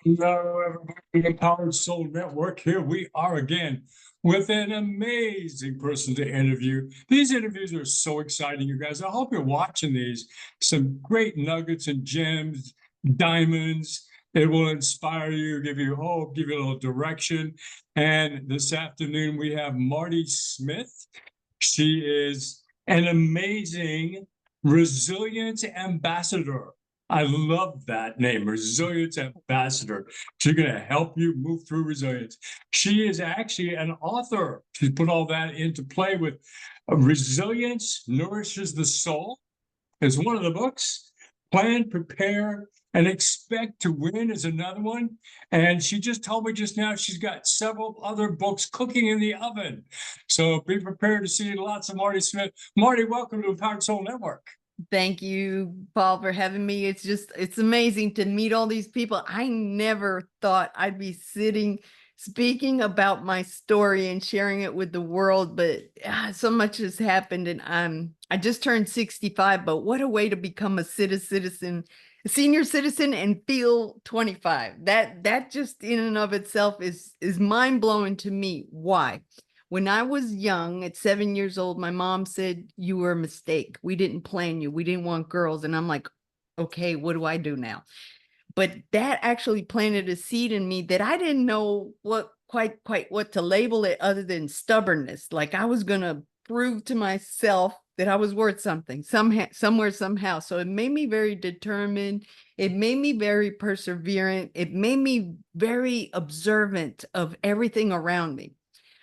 Hello, everybody, the Empowered Soul Network. Here we are again with an amazing person to interview. These interviews are so exciting, you guys. I hope you're watching these. Some great nuggets and gems, diamonds. It will inspire you, give you hope, give you a little direction. And this afternoon, we have Martie Smith. She is an amazing resilience ambassador. I love that name, Resilience Ambassador. She's going to help you move through resilience. She is actually an author. She's put all that into play with Resilience Nourishes the Soul is one of the books. Plan, Prepare, and Expect to Win is another one. And she just told me just now she's got several other books cooking in the oven. So be prepared to see lots of Martie Smith. Martie, welcome to Empowered Soul Network. Thank you, Paul, for having me. It's amazing to meet all these people. I never thought I'd be speaking about my story and sharing it with the world, but so much has happened, and I just turned 65, but what a way to become a senior citizen and feel 25. That just in and of itself is mind-blowing to me. Why? When I was young, at 7 years old, my mom said, "You were a mistake. We didn't plan you. We didn't want girls." And I'm like, okay, what do I do now? But that actually planted a seed in me that I didn't know quite what to label it other than stubbornness. Like I was going to prove to myself that I was worth something somewhere, somehow. So it made me very determined. It made me very perseverant. It made me very observant of everything around me.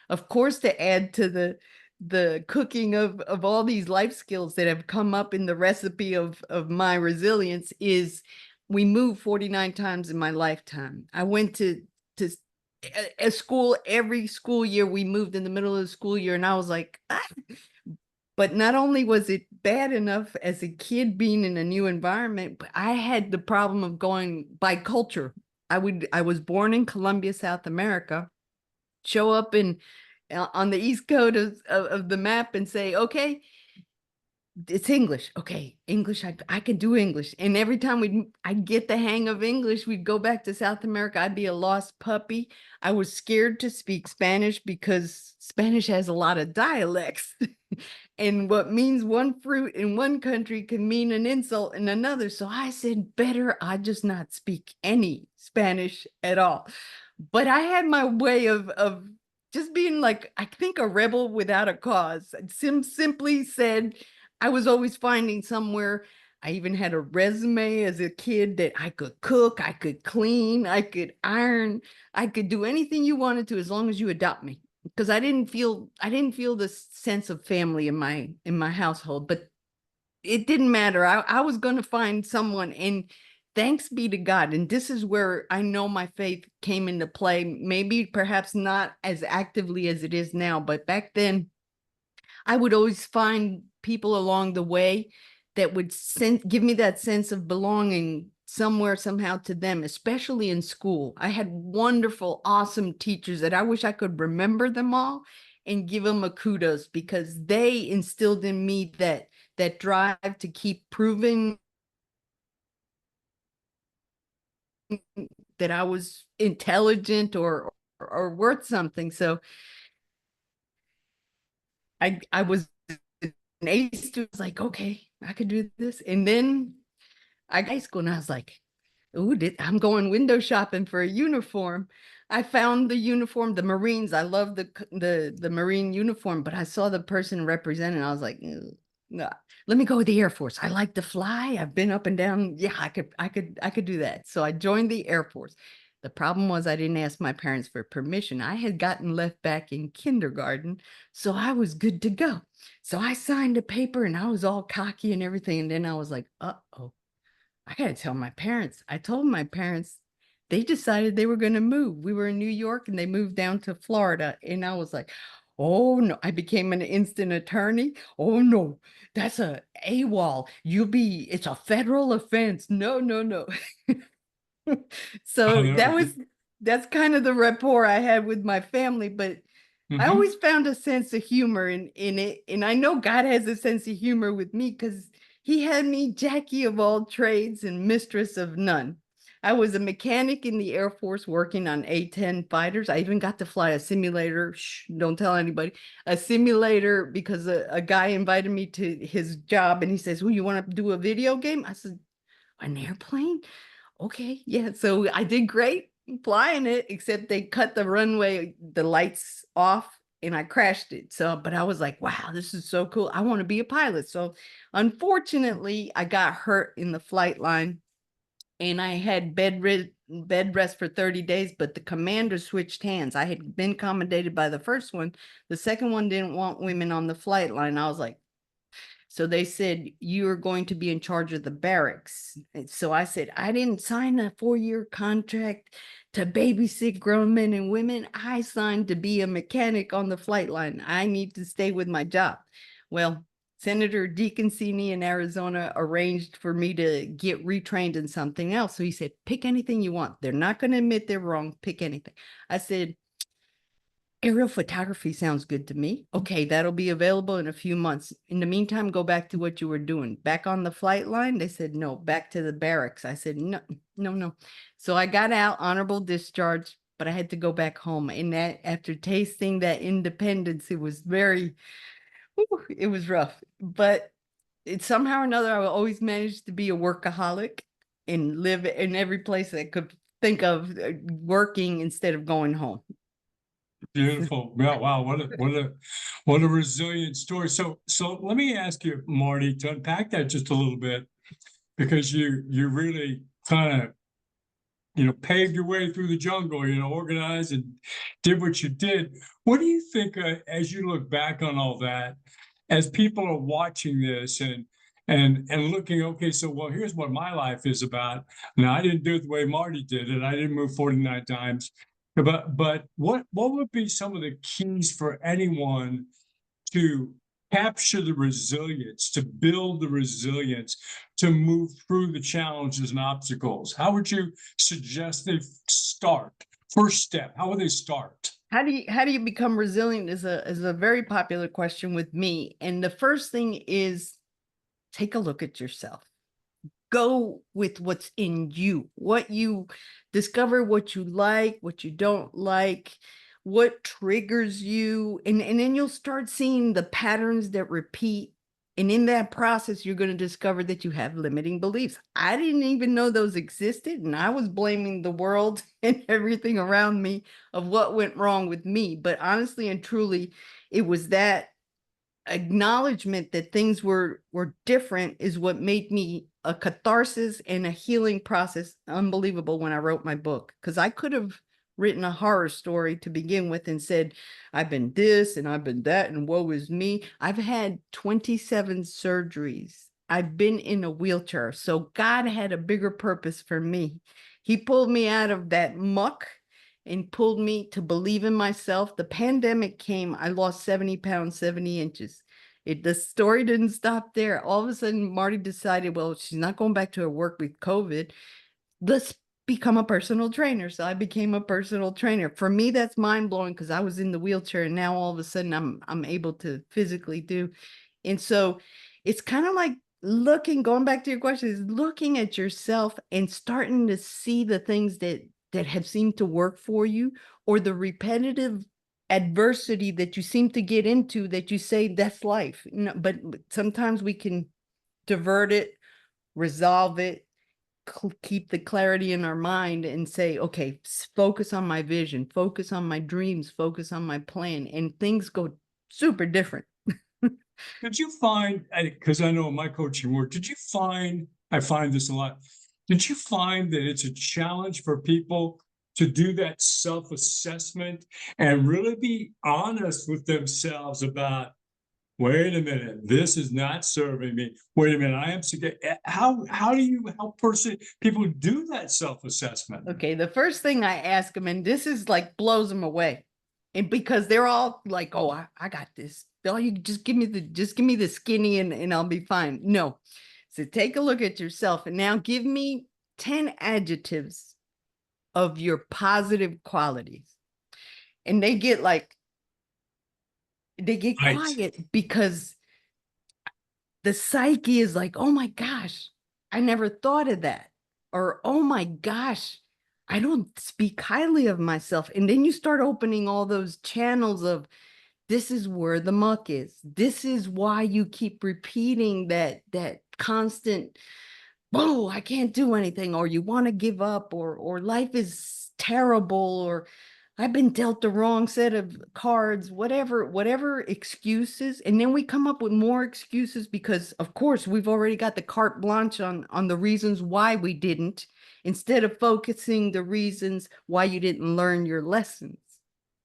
Of course, to add to the cooking of all these life skills that have come up in the recipe of my resilience is we moved 49 times in my lifetime. I went to a school every school year. We moved in the middle of the school year, and I was like, ah. But not only was it bad enough as a kid being in a new environment, but I had the problem of going by culture. I was born in Colombia, South America, show up on the east coast of the map and say, okay, it's English. Okay, English, I can do English. And every time I'd get the hang of English, we'd go back to South America. I'd be a lost puppy. I was scared to speak Spanish because Spanish has a lot of dialects. And what means one fruit in one country can mean an insult in another. So I said, better I just not speak any Spanish at all. But I had my way of just being like, I think, a rebel without a cause. Simply said, I was always finding somewhere. I even had a resume as a kid that I could cook, I could clean, I could iron, I could do anything you wanted to as long as you adopt me. Because I didn't feel this sense of family in my household, but it didn't matter. I was going to find someone, and thanks be to God. And this is where I know my faith came into play. Maybe perhaps not as actively as it is now, but back then I would always find people along the way that would give me that sense of belonging somewhere, somehow, to them, especially in school. I had wonderful, awesome teachers that I wish I could remember them all and give them a kudos, because they instilled in me that drive to keep proving that I was intelligent or worth something. So I was an A student. I was like, okay, I could do this. And then I got high school, and I was like, ooh, I'm going window shopping for a uniform. I found the uniform, the Marines. I love the Marine uniform, but I saw the person representing. I was like, no, let me go with the Air Force. I like to fly. I've been up and down. Yeah, I could do that. So I joined the Air Force. The problem was I didn't ask my parents for permission. I had gotten left back in kindergarten, so I was good to go. So I signed a paper, and I was all cocky and everything. And then I was like, uh-oh, I got to tell my parents. I told my parents. They decided they were going to move. We were in New York, and they moved down to Florida. And I was like, oh no, I became an instant attorney. Oh no, that's a AWOL. It's a federal offense. No, no, no. So that's kind of the rapport I had with my family, but I always found a sense of humor in it. And I know God has a sense of humor with me, because he had me Jackie of all trades and mistress of none. I was a mechanic in the Air Force working on A-10 fighters. I even got to fly a simulator. Shh, don't tell anybody. A simulator because a guy invited me to his job and he says, well, you want to do a video game? I said, an airplane? Okay, yeah. So I did great flying it, except they cut the runway, the lights off, and I crashed it. So, but I was like, wow, this is so cool. I want to be a pilot. So unfortunately, I got hurt in the flight line and I had bed rest for 30 days, but the commander switched hands. I had been commendated by the first one. The second one didn't want women on the flight line. I was like, so they said, you are going to be in charge of the barracks. And so I said, I didn't sign a 4-year contract to babysit grown men and women. I signed to be a mechanic on the flight line. I need to stay with my job. Well, Senator DeConcini in Arizona arranged for me to get retrained in something else. So he said, pick anything you want. They're not going to admit they're wrong. Pick anything. I said, aerial photography sounds good to me. Okay, that'll be available in a few months. In the meantime, go back to what you were doing. Back on the flight line, they said, no, back to the barracks. I said, no, no, no. So I got out, honorable discharge, but I had to go back home. And that after tasting that independence, it was very, it was rough. But it somehow or another, I always managed to be a workaholic and live in every place I could think of working instead of going home. Beautiful. Yeah, wow, what a resilient story. So let me ask you, Marty, to unpack that just a little bit, because you really kind of paved your way through the jungle, organized and did what you did. What do you think, as you look back on all that, as people are watching this and looking, okay, so well, here's what my life is about. Now, I didn't do it the way Marty did it. I didn't move 49 times. But what would be some of the keys for anyone to capture the resilience, to build the resilience, to move through the challenges and obstacles? How would you suggest they start? First step, how would they start? How do you become resilient is a very popular question with me. And the first thing is take a look at yourself. Go with what's in you, what you discover, what you like, what you don't like, what triggers you. And then you'll start seeing the patterns that repeat. And in that process, you're going to discover that you have limiting beliefs. I didn't even know those existed. And I was blaming the world and everything around me of what went wrong with me. But honestly and truly, it was that acknowledgement that things were different is what made me a catharsis and a healing process unbelievable when I wrote my book. Because I could have written a horror story to begin with and said, I've been this and I've been that and woe is me. I've had 27 surgeries. I've been in a wheelchair. So God had a bigger purpose for me. He pulled me out of that muck and pulled me to believe in myself. The pandemic came, I lost 70 pounds, 70 inches. The story didn't stop there. All of a sudden, Marty decided, well, she's not going back to her work with COVID. Let's become a personal trainer. So I became a personal trainer. For me, that's mind blowing because I was in the wheelchair and now all of a sudden I'm able to physically do. And so it's kind of like going back to your question, is looking at yourself and starting to see the things that have seemed to work for you, or the repetitive adversity that you seem to get into that you say that's life. But sometimes we can divert it, resolve it, keep the clarity in our mind and say, okay, focus on my vision, focus on my dreams, focus on my plan, and things go super different. Did you find, because I know in my coaching work, I find this a lot, did you find that it's a challenge for people to do that self-assessment and really be honest with themselves about, wait a minute, this is not serving me. Wait a minute, I am sick. How do you help people do that self-assessment? Okay, the first thing I ask them, and this is like blows them away, and because they're all like, "Oh, I got this. Oh, you just give me the skinny, and I'll be fine." No, so take a look at yourself, and now give me 10 adjectives of your positive qualities, and they get Right. quiet because the psyche is like, "Oh my gosh, I never thought of that." or oh my gosh, I don't speak highly of myself. And then you start opening all those channels of this is where the muck is. This is why you keep repeating that constant, oh, I can't do anything, or you want to give up, or life is terrible, or I've been dealt the wrong set of cards, whatever excuses. And then we come up with more excuses because of course we've already got the carte blanche on the reasons why we didn't, instead of focusing the reasons why you didn't learn your lessons.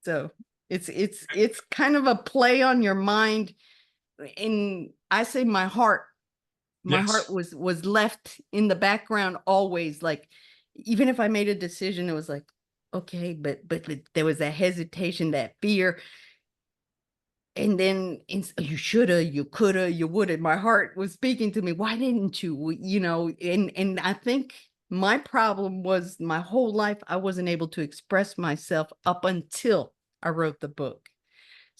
So it's kind of a play on your mind. And I say my heart Yes. was left in the background always. Like, even if I made a decision, it was like, okay, but there was that hesitation, that fear. And then you shoulda, you coulda, you woulda. My heart was speaking to me. Why didn't you? And I think my problem was my whole life I wasn't able to express myself up until I wrote the book.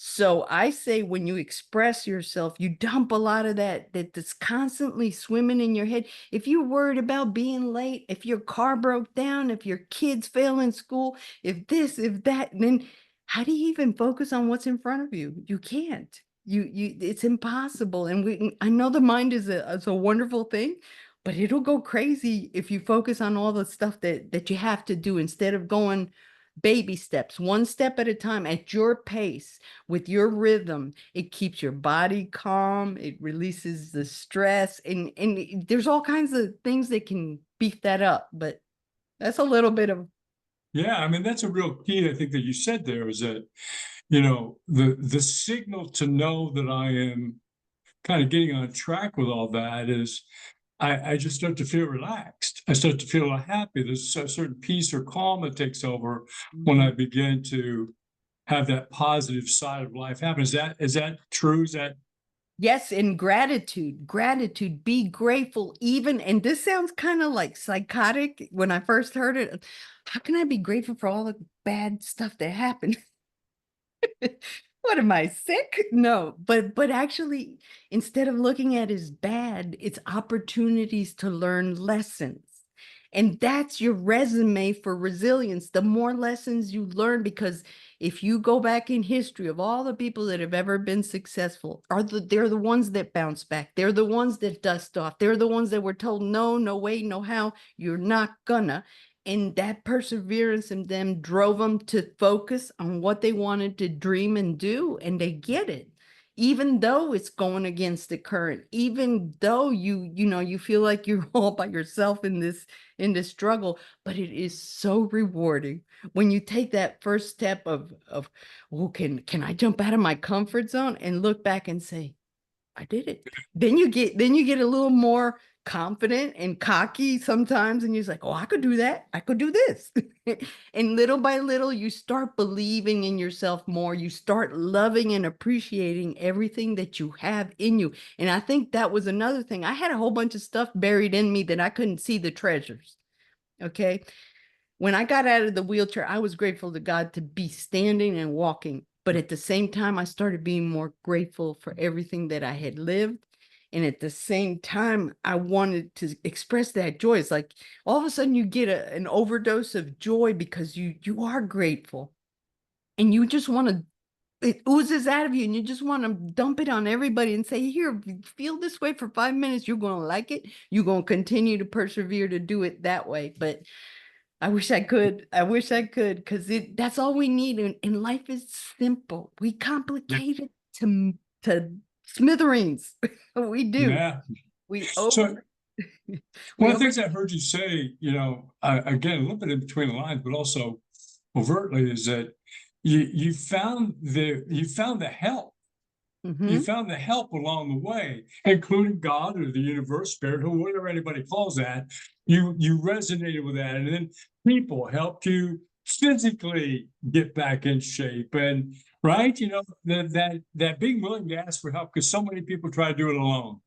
So I say when you express yourself, you dump a lot of that's constantly swimming in your head. If you're worried about being late, if your car broke down, if your kids fail in school, if this, if that, then how do you even focus on what's in front of you? You can't. It's impossible. And I know the mind is a wonderful thing, but it'll go crazy if you focus on all the stuff that you have to do instead of going baby steps, one step at a time at your pace with your rhythm. It keeps your body calm, it releases the stress, and there's all kinds of things that can beef that up, but that's a little bit of. Yeah, I mean that's a real key I think that you said there is that, the signal to know that I am kind of getting on track with all that is I just start to feel relaxed. I start to feel happy. There's a certain peace or calm that takes over when I Mhm. begin to have that positive side of life happen. Is that true? Is that Yes, and gratitude, be grateful even, and this sounds kind of like psychotic when I first heard it. How can I be grateful for all the bad stuff that happened? What am I, sick? No, but actually, instead of looking at as bad, it's opportunities to learn lessons. And that's your resume for resilience. The more lessons you learn, because if you go back in history of all the people that have ever been successful, they're the ones that bounce back. They're the ones that dust off. They're the ones that were told, no, no way, no how, you're not gonna. And that perseverance in them drove them to focus on what they wanted to dream and do, and they get it. Even though it's going against the current, even though you feel like you're all by yourself in this struggle, but it is so rewarding when you take that first step of, oh, can I jump out of my comfort zone and look back and say, I did it. Then you get a little more confident and cocky sometimes, and you're like, oh, I could do that. I could do this. And little by little, you start believing in yourself more. You start loving and appreciating everything that you have in you. And I think that was another thing. I had a whole bunch of stuff buried in me that I couldn't see the treasures. Okay. When I got out of the wheelchair, I was grateful to God to be standing and walking. But at the same time, I started being more grateful for everything that I had lived. And at the same time, I wanted to express that joy. It's like all of a sudden you get an overdose of joy because you are grateful, and you just want to, it oozes out of you, and you just want to dump it on everybody and say, here, feel this way for 5 minutes. You're going to like it. You're going to continue to persevere to do it that way. But I wish I could. I wish I could, because that's all we need. And life is simple. We yeah. complicate it to smithereens. We do. Yeah. We So over one we of the over things I heard you say, again, a little bit in between the lines, but also overtly, is that you found the help. You Mhm. found the help along the way, including God or the universe, spirit, or whatever anybody calls that. You resonated with that, and then people helped you physically get back in shape, and right, that being willing to ask for help because so many people try to do it alone.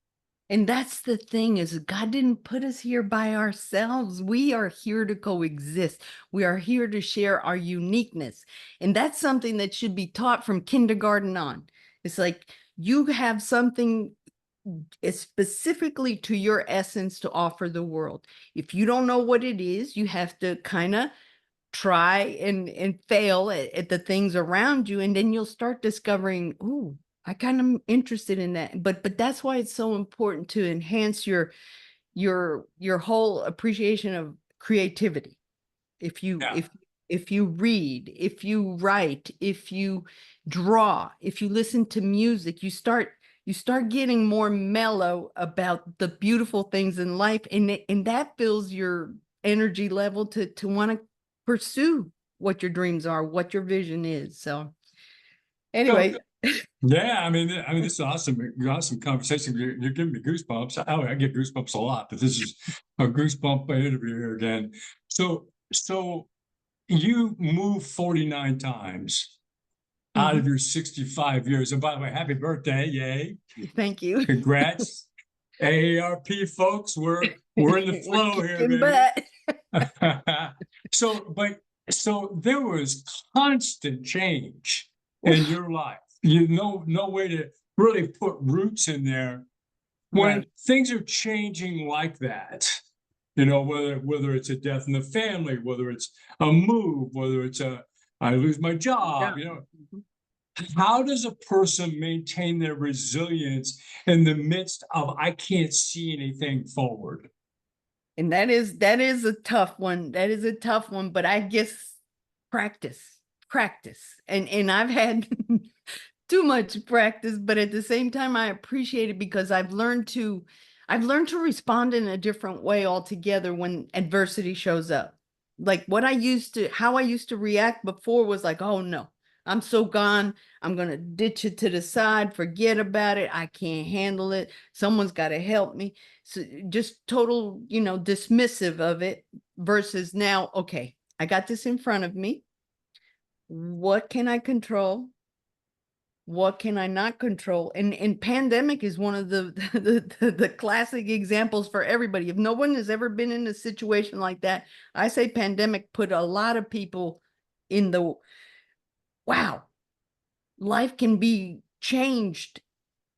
And that's the thing, is God didn't put us here by ourselves. We are here to coexist. We are here to share our uniqueness. And that's something that should be taught from kindergarten on. It's like you have something. it's specifically to your essence to offer the world. If you don't know what it is, you have to kind of try and fail at the things around you, and then you'll start discovering, oh, I kind of interested in that. But that's why it's so important to enhance your whole appreciation of creativity. If you Yeah. if you read, if you write, if you draw, if you listen to music, you start getting more mellow about the beautiful things in life, and that fills your energy level to want to pursue what your dreams are, what your vision is. So So anyway, yeah, I mean, this is awesome, awesome conversation. You're giving me goosebumps. I get goosebumps a lot, but this is a goosebump interview here again. So you moved 49 times out of mhm, your 65 years. And by the way, happy birthday. Yay. thank you. Congrats. AARP folks, we're in the We're flow here, kicking baby. butt. So there was constant change in Oof, your life. You know, no way to really put roots in there when right. things are changing like that. You know, whether it's a death in the family, whether it's a move, whether it's a I lose my Yeah. job, you know, Mhm. how does a person maintain their resilience in the midst of I can't see anything forward? And that is a tough one. That is a tough one, but I guess practice, practice. And I've had too much practice, but at the same time I appreciate it because I've learned to respond in a different way altogether when adversity shows up. Like how I used to react before was like, "Oh no. I'm so gone. I'm going to ditch it to the side, forget about it. I can't handle it. Someone's got to help me." So just total, dismissive of it versus now, okay, I got this in front of me. What can I control? What can I not control? And pandemic is one of the the classic examples for everybody. If no one has ever been in a situation like that, I say pandemic put a lot of people in the wow, life can be changed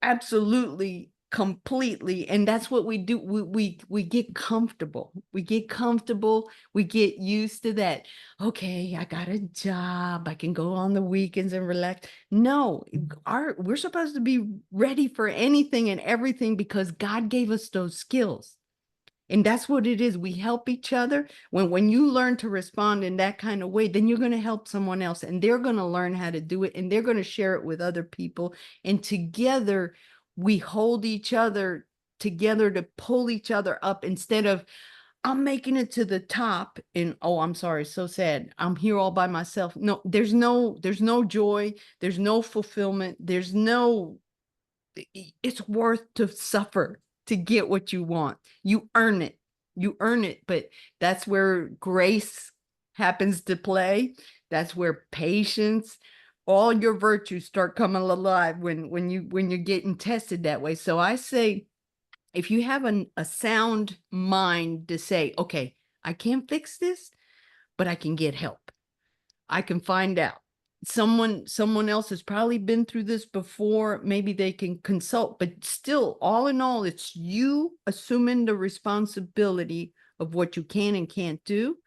absolutely, completely. And that's what we do. We get comfortable. We get used to that. Okay, I got a job. I can go on the weekends and relax. No, we're supposed to be ready for anything and everything because God gave us those skills. And that's what it is. We help each other. When you learn to respond in that kind of way, then you're going to help someone else and they're going to learn how to do it and they're going to share it with other people. And together we hold each other together to pull each other up instead of I'm making it to the top and oh, I'm sorry, so sad. I'm here all by myself. No, there's no joy, there's no fulfillment, there's no it's worth to suffer to get what you want. You earn it. You earn it. But that's where grace happens to play. That's where patience, all your virtues start coming alive when you're getting tested that way. So I say if you have a sound mind to say, okay, I can't fix this, but I can get help. I can find out. Someone else has probably been through this before. Maybe they can consult, but still, all in all, it's you assuming the responsibility of what you can and can't do.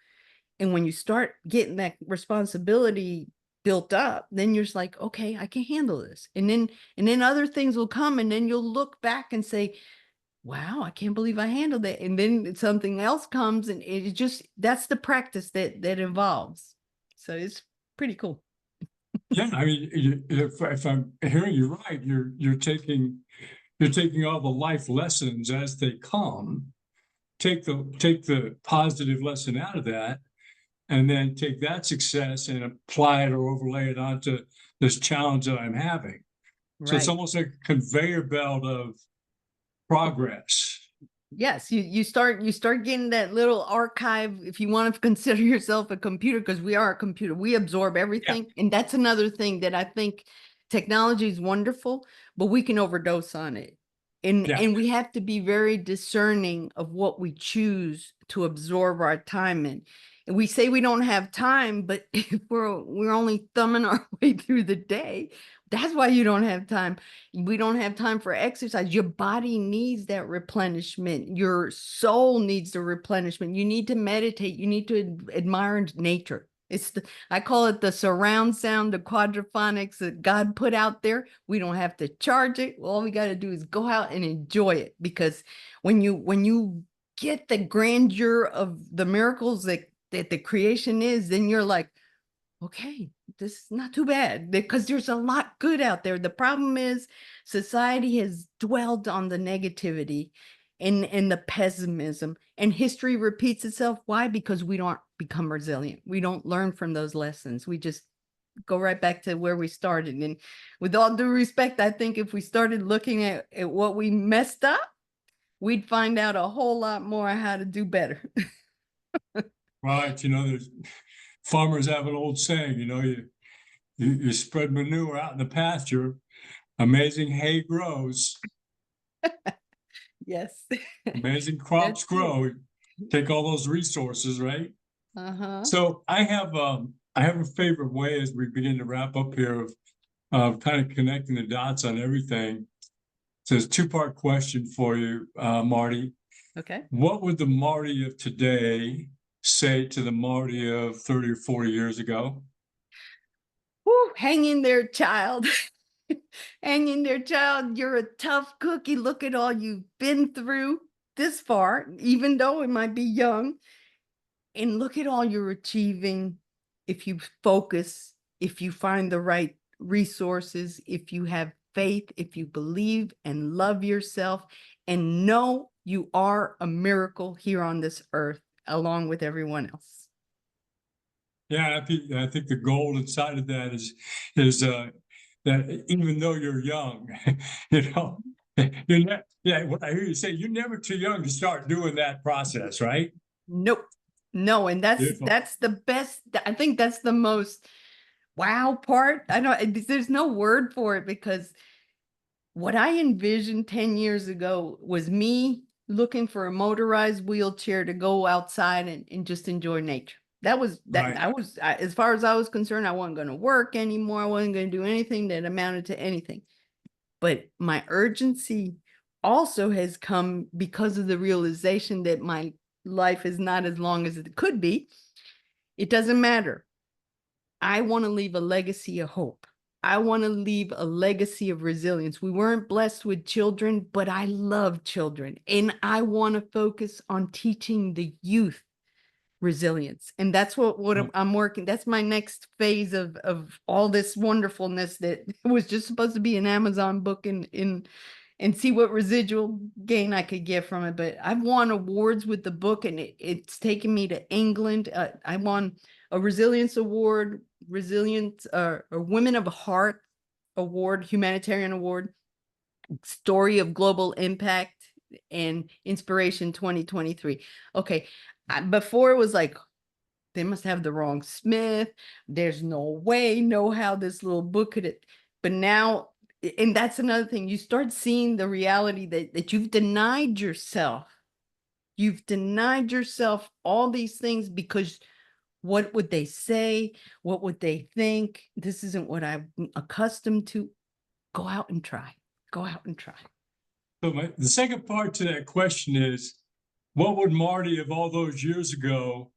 And when you start getting that responsibility built up, then you're just like, okay, I can handle this. And then other things will come, and then you'll look back and say, wow, I can't believe I handled that. And then something else comes, and it just that's the practice that involves. So it's pretty cool. Yeah, I mean, if I'm hearing you right, you're taking all the life lessons as they come, take the positive lesson out of that, and then take that success and apply it or overlay it onto this challenge that I'm having. So it's Right. almost like a conveyor belt of progress. Yes, you start getting that little archive if you want to consider yourself a computer because we are a computer. We absorb Yeah, everything. And that's another thing that I think technology is wonderful, but we can overdose on it. And yeah, and we have to be very discerning of what we choose to absorb our time in. And we say we don't have time, but if we're only thumbing our way through the day, That's why you don't have time. We don't have time for exercise. Your body needs that replenishment. Your soul needs the replenishment. You need to meditate. You need to admire nature. I call it the surround sound, the quadraphonics that God put out there. We don't have to charge it. All we got to do is go out and enjoy it. Because when you get the grandeur of the miracles that the creation is, then you're like, okay, this is not too bad, because there's a lot good out there. The problem is society has dwelled on the negativity and the pessimism, and history repeats itself. Why? Because we don't become resilient. We don't learn from those lessons. We just go right back to where we started. And with all due respect, I think if we started looking at what we messed up, we'd find out a whole lot more how to do better. Right. There's farmers have an old saying, you spread manure out in the pasture, amazing hay grows, Yes. amazing crops That's it. grow. Take all those resources, right? Uh-huh. So I have a favorite way as we begin to wrap up here of kind of connecting the dots on everything. So it's a two-part question for you, Martie. Okay. What would the Martie of today say to the Martie of 30 or 40 years ago? Woo, hang in there, child. Hang in there, child. You're a tough cookie. Look at all you've been through this far, even though it might be young. And look at all you're achieving if you focus, if you find the right resources, if you have faith, if you believe and love yourself, and know you are a miracle here on this earth, along with everyone else. Yeah, I think the gold inside of that is that even though you're young, you know, yeah, what I hear you say, you're never too young to start doing that process, right? Nope. No, and Beautiful. that's the best. I think that's the most wow part. I don't, there's no word for it, because what I envisioned 10 years ago was me looking for a motorized wheelchair to go outside and just enjoy nature. That was that Right. I was as far as I was concerned, I wasn't going to work anymore. I wasn't going to do anything that amounted to anything. But my urgency also has come because of the realization that my life is not as long as it could be. It doesn't matter. I want to leave a legacy of hope. I want to leave a legacy of resilience. We weren't blessed with children, but I love children. And I want to focus on teaching the youth resilience. And that's what Well, I'm working. That's my next phase of all this wonderfulness that was just supposed to be an Amazon book and see what residual gain I could get from it. But I've won awards with the book, and it's taken me to England. I won a resilience award, resilience, a Women of Heart award, humanitarian award, story of global impact, and inspiration 2023. Okay. Before it was like, they must have the wrong Smith. There's no way, no how this little book could it. But now, and that's another thing, you start seeing the reality that you've denied yourself. You've denied yourself all these things because what would they say? What would they think? This isn't what I'm accustomed to. Go out and try. Go out and try. so the second part to that question is, what would Martie of all those years ago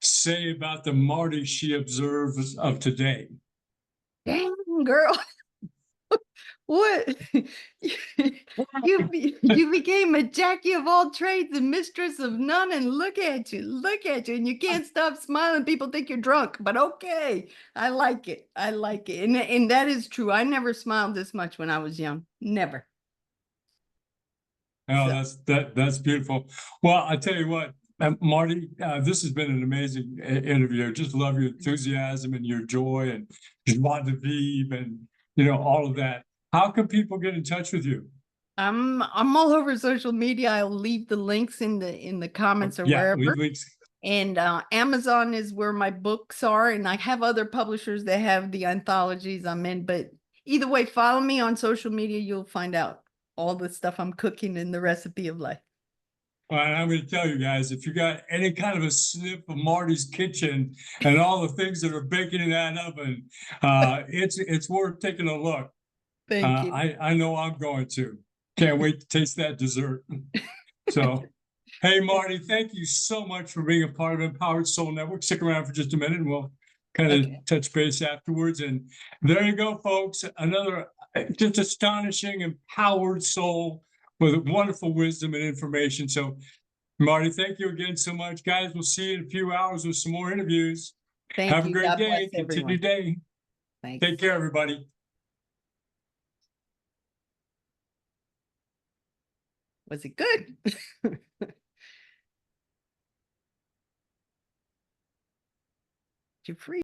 say about the Martie she observes of today? Dang, girl. What? You became a Jackie of all trades and mistress of none, and look at you, and you can't stop smiling. People think you're drunk, but okay, I like it. I like it, and that is true. I never smiled this much when I was young, never. Oh, So that's beautiful. Well, I tell you what, Martie, this has been an amazing interview. Just love your enthusiasm and your joy and joie de vivre and all of that. How can people get in touch with you? I'm all over social media. I'll leave the links in the comments or Yeah, wherever. leave links. And Amazon is where my books are. And I have other publishers that have the anthologies I'm in. But either way, follow me on social media. You'll find out all the stuff I'm cooking in the recipe of life. Well, I'm going to tell you guys, if you got any kind of a sniff of Martie's kitchen and all the things that are baking in that oven, it's worth taking a look. Thank you. I know I'm going to. Can't wait to taste that dessert. So, hey, Martie, thank you so much for being a part of Empowered Soul Network. Stick around for just a minute and we'll kind of touch base afterwards. And there you go, folks. Another just astonishing, empowered soul with wonderful wisdom and information. So, Martie, thank you again so much. Guys, we'll see you in a few hours with some more interviews. Thank Have you. a great God day. bless Continue everyone. day. Thanks. Take care, everybody. Was it good? Did you freeze?